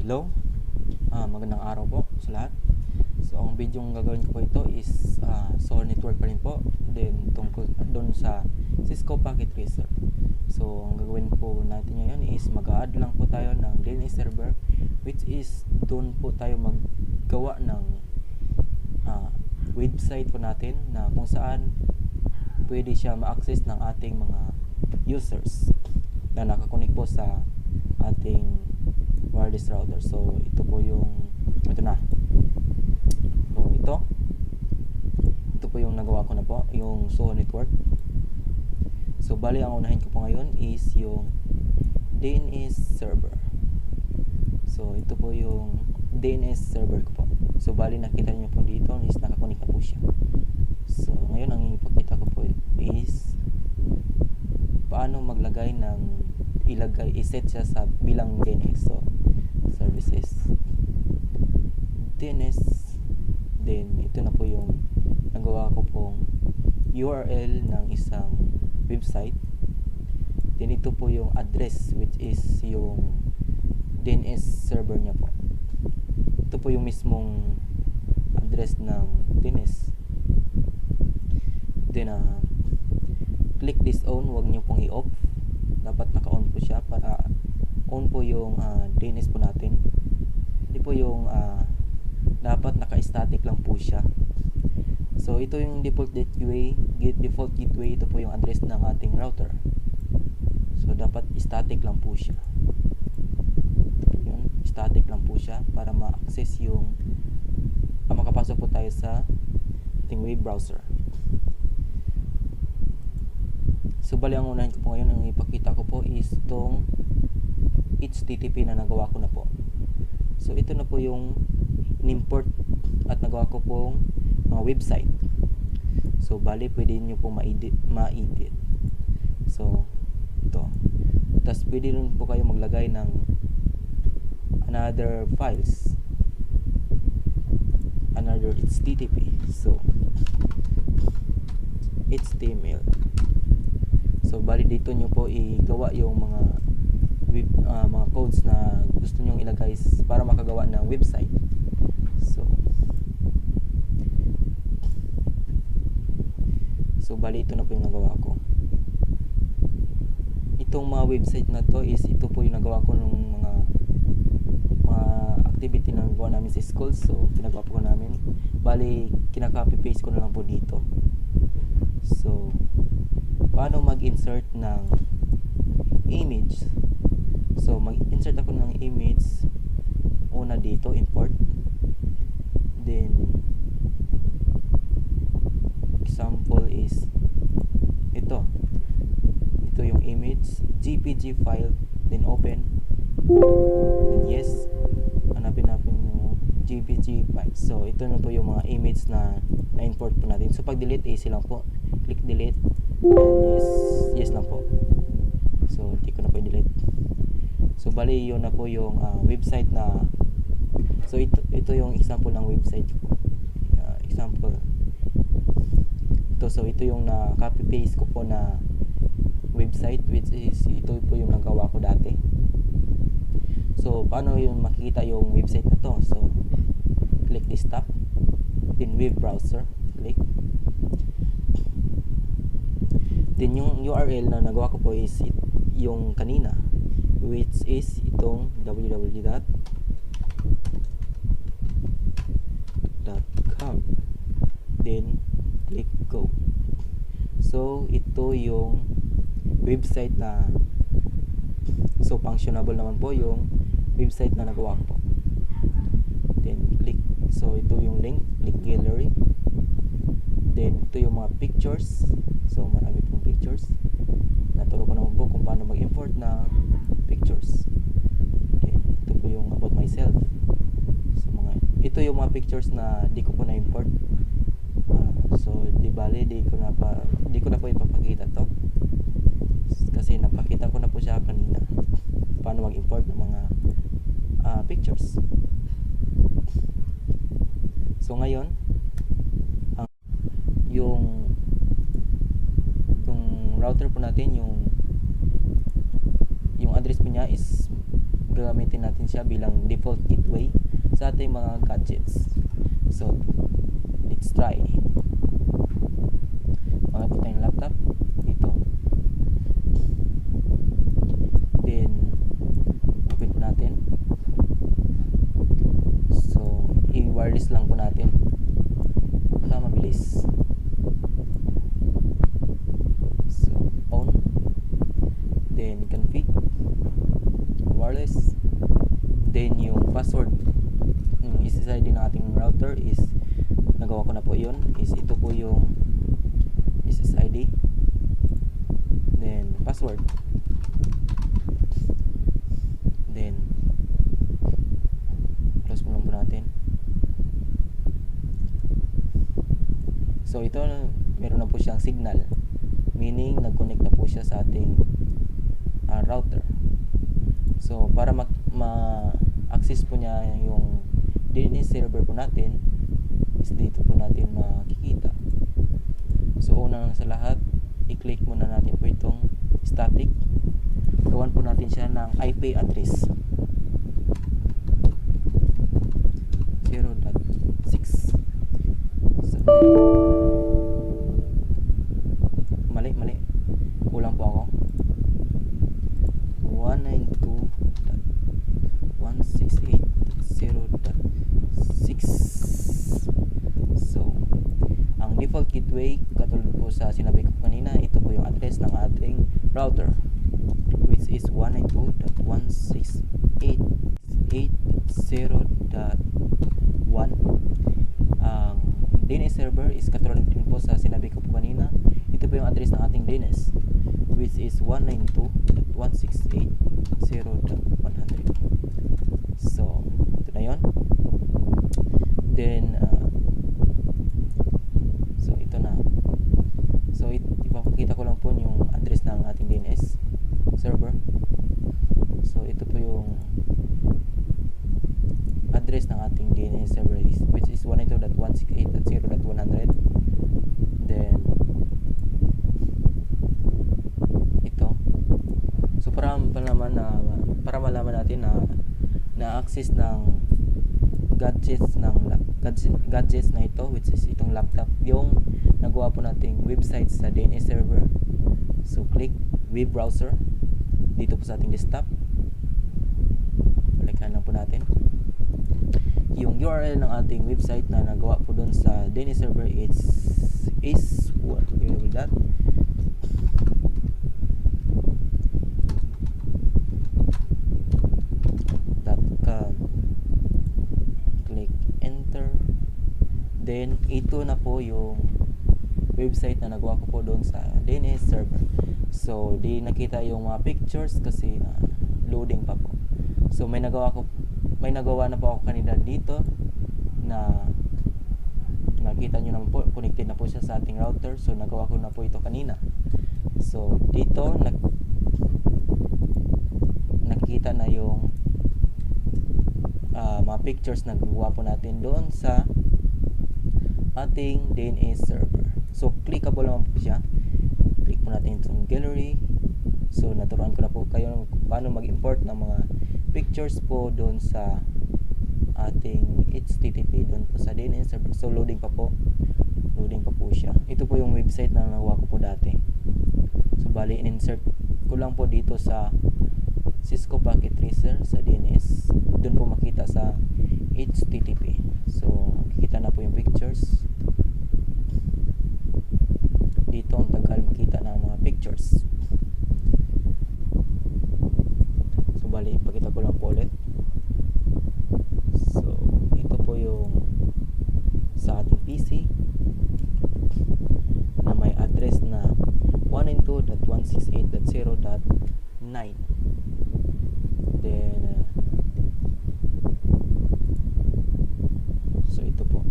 Hello, magandang araw po sa lahat. So ang video yung gagawin ko po ito is SOAR network pa rin po, then tungkol doon sa Cisco Packet Tracer. So ang gagawin po natin ngayon is mag-add lang po tayo ng DNS server, which is doon po tayo maggawa ng website po natin na kung saan pwede siya ma-access ng ating mga users na nakakunik po sa ating wireless router. So ito po yung ito po yung nagawa ko na po, yung SOAR network. So bali ang unahin ko po ngayon is yung DNS server. So ito po yung DNS server ko po. So bali nakita niyo po dito is nakakunik na po siya. So ngayon ang ipakita ko po is paano maglagay ng iset siya sa bilang DNS. So services DNS, then ito na po yung nagawa ko pong URL ng isang website, then ito po yung address which is yung DNS server niya po. Ito po yung mismong address ng DNS. Then click this on, wag niyo pong i-off, dapat naka-on po siya para on po yung DNS po natin. Hindi po yung dapat naka-static lang po siya. So ito yung default gateway, ito po yung address ng ating router. So dapat static lang po siya. Yun, static lang po siya para ma-access yung makapasok po tayo sa ating web browser. So bali ang unahin ko po ngayon, ang ipakita ko po is itong HTTP na nagawa ko na po. So ito na po yung in-import at nagawa ko pong mga website. So bali pwede nyo pong ma-edit. So ito. Tapos pwede rin po kayo maglagay ng another files, another HTTP. So HTML. So bali dito nyo po igawa yung mga codes na gusto nyong ilagay para makagawa ng website. So bali ito na po yung nagawa ko. Itong mga website na to is ito po yung nagawa ko ng mga activity na nagawa namin sa school. So pinagawa po namin. Bali kinaka-copy paste ko na lang po dito. So paano mag-insert ng image? So mag-insert ako ng image. Una dito, import. Then example is ito yung image, JPG file, then open, then yes, hanapin yung JPG file. So ito na po yung mga image na import po natin. So pag delete, easy lang po, click delete, and yes lang po. So hindi ko na po delete. So bali yun na po yung website na, so ito yung example ng website ko. Example ito. So ito yung na copy paste ko po na website, which is ito po yung nagawa ko dati. So paano yung makikita yung website na to? So click this tab, then web browser, click, then yung URL na nagawa ko po is yung kanina, which is itong www.com, then click go. So ito yung website na, so functionable naman po yung website na nagawa ko. Then click, so ito yung link, click gallery, then ito yung mga pictures. So marami pong pictures. Naturo ko naman po kung paano mag-import ng pictures. Then ito po yung about myself. So ito yung mga pictures na di ko po na-import. So di bale, di ko na po ipapakita to kasi napakita ko na po siya kanina paano mag-import ng mga pictures. So ngayon yung router po natin, yung address po niya is gagamitin natin siya bilang default gateway sa ating mga gadgets. So let's try. Mga po tayong laptop dito, then open po natin. So i-wireless lang po natin para mabilis. So on, then config wireless, then yung password, yung SSID ng ating router is nagawa ko na po yun, is ito po yung SSID, then password, then close mo lang po natin. So ito, meron na po siyang signal, meaning nag-connect na po siya sa ating router. So para ma-access po niya yung DNS server po natin, is dito po natin makikita. So una sa lahat, i-click muna natin po itong static. Gawan po natin siya ng IP address 0.6. So, mali, kulang po ako. 192.168.0.6. So ang default gateway, katulad po sa sinabi ko kanina, ito po yung address ng ating router, which is 192.168.0.1. Ang DNS server is katulad din po sa sinabi ko po kanina, ito po yung address ng ating DNS, which is 192.168.0.100. So ito na yun. Then so ito na. So ipapakita ko lang po yung address ng ating DNS server. So ito po yung address ng ating DNS server, which is 192.168.0.100. Then ito. So para malaman natin na access ng gadgets na ito, which is itong laptop, yung nagawa po nating website sa DNS server. So click web browser dito po sa ating desktop. Balikan lang po natin yung URL ng ating website na nagawa po doon sa DNS server. Is what you know that .com. Click enter. Then ito na po yung website na nagawa ko po doon sa DNS server. So di nakita yung mga pictures kasi loading pa po. So may nagawa na po ako kanina dito na nakita nyo naman po, connected na po siya sa ating router. So nagawa ko na po ito kanina. So dito nakita na yung mga pictures na nagawa po natin doon sa ating DNS server. So clickable naman po siya. Click po natin itong gallery. So naturuan ko na po kayo kung paano mag-import ng mga pictures po doon sa ating HTTP doon po sa DNS server. So loading pa po siya. Ito po yung website na nagawa ko po dati. So bali in-insert ko lang po dito sa Cisco Packet Tracer sa DNS. Doon po makita sa HTTP. So makikita na po yung pictures. Dito ang tagal makita ng mga pictures. So bali ipakita ko lang po ulit. So ito po yung sa ating PC na may address na 192.168.0.9. Then so ito po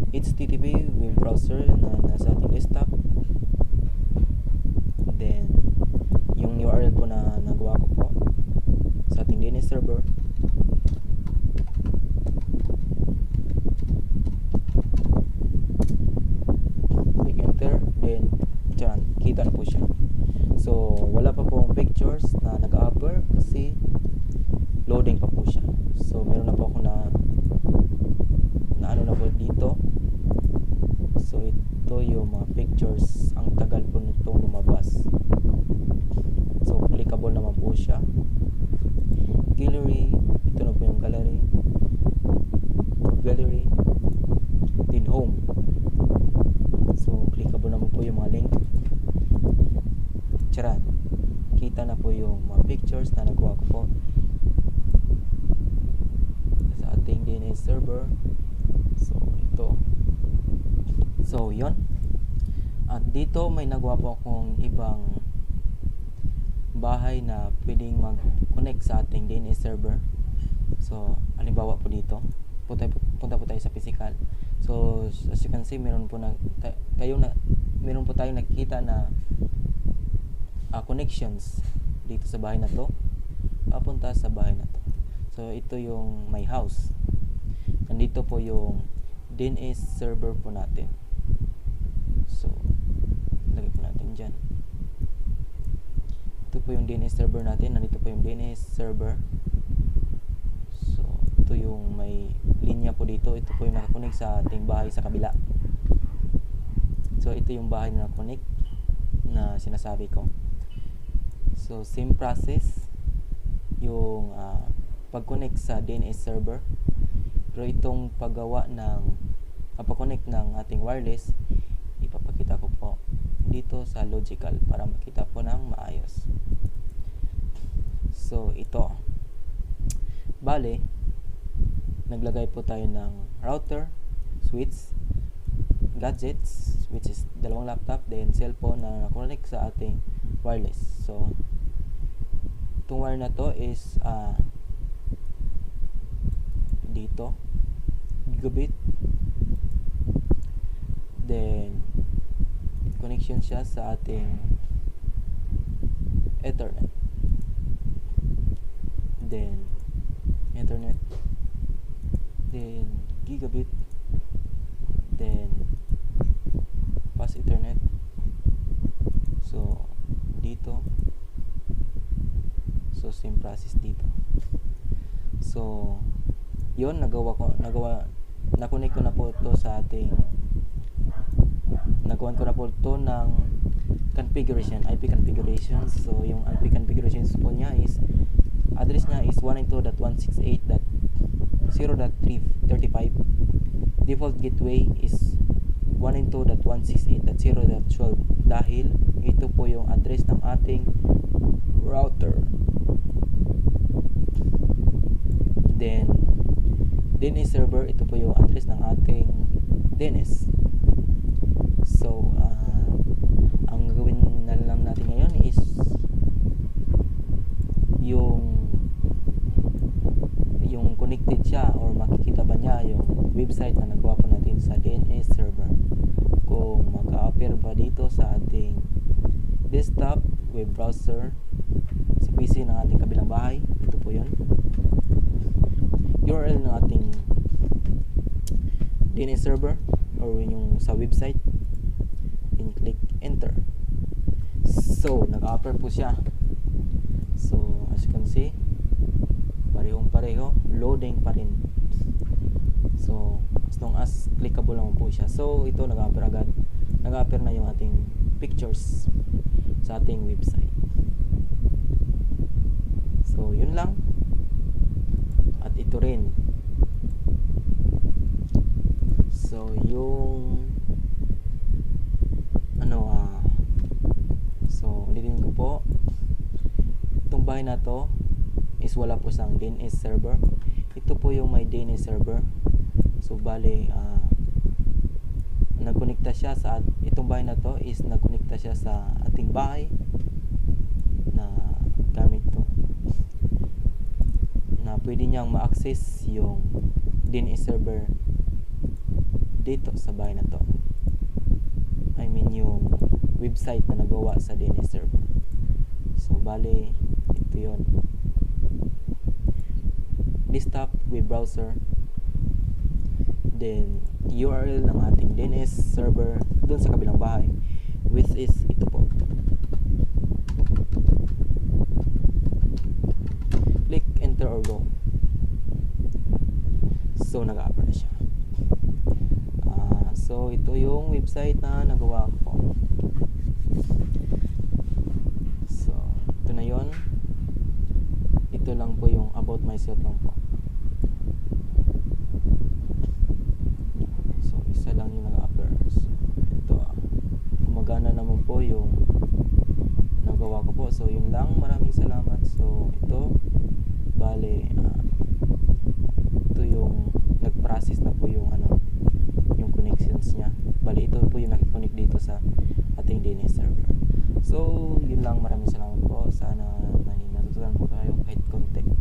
HTTP web browser na nasa ating desktop. Then yung URL po na nagawa ko po sa ating DNS server. Click enter, then kita na po siya. So wala pa pong pictures makikita na po yung mga pictures na nagawa ko po sa ating DNS server. So ito, so yon. At dito may nagawa po akong ibang bahay na pwedeng mag-connect sa ating DNS server. So halimbawa po dito, punta po tayo sa physical. So as you can see, meron po tayong nakikita na connections dito sa bahay na to papunta sa bahay na to. So ito yung my house. Nandito po yung DNS server po natin. So lagay po natin dyan. Ito po yung DNS server natin. Nandito po yung DNS server. So ito yung may linya po dito. Ito po yung nakakonect sa ating bahay sa kabila. So ito yung bahay na nakakonect na sinasabi ko. So same process yung pag-connect sa DNS server. Pero itong paggawa ng pag-connect ng ating wireless, ipapakita ko po dito sa logical para makita po ng maayos. So ito, bale naglagay po tayo ng router, switch, gadgets, which is dalawang laptop, then cellphone na na-connect sa ating wireless. So itong wire na to is dito gigabit, then connection siya sa ating Ethernet, then Ethernet, then gigabit, then pass Ethernet. So dito, so same process dito. So yun, na-connect ko na po ito sa ating, nagawan ko na po ito ng configuration, IP configuration. So yung IP configuration po niya is, address niya is 192.168.0.335. Default gateway is 192.168.0.12 dahil ito po yung address ng ating router. Then DNS server, ito po yung address ng ating DNS. So ang gagawin na lang natin ngayon is yung connected siya, or makikita ba niya yung website na nagawa po natin sa DNS server, kung mag-appear ba dito sa ating desktop web browser sa PC ng ating kabilang bahay. Ito po yun, URL ng ating DNS server or yung sa website, then click enter. So nag-appear po siya. So as you can see, parehong-pareho, loading pa rin. So as long as clickable lang po siya. So ito, nag-appear agad, nag-appear na yung ating pictures sa ating website. So yun lang. At ito rin, so yung so ulitin ko po, itong bahay na to is wala po sang DNS server. Ito po yung may DNS server. So bale nagkonekta siya sa itong bahay na to is nagkonekta siya sa ating bahay na gamit to, na pwede niyang ma-access yung DNS server dito sa bahay na to. I mean yung website na nagawa sa DNS server. So bale ito yun, desktop web browser, then URL ng ating DNS server dun sa kabilang bahay, which is ito po. Click enter or go. So nag-appear na siya. So ito yung website na nagawa ko. So ito na yon. Ito lang po yung about myself lang po. So isa lang yung nag-appear. So ito, gumagana naman po yung magawa ko po. So yun lang, maraming salamat. So ito bale ito yung nag-process na po yung yung connections niya. Bale ito po yung nakikonnect dito sa ating DNS server. So yun lang, maraming salamat po. Sana may natutunan po kayo kahit konti.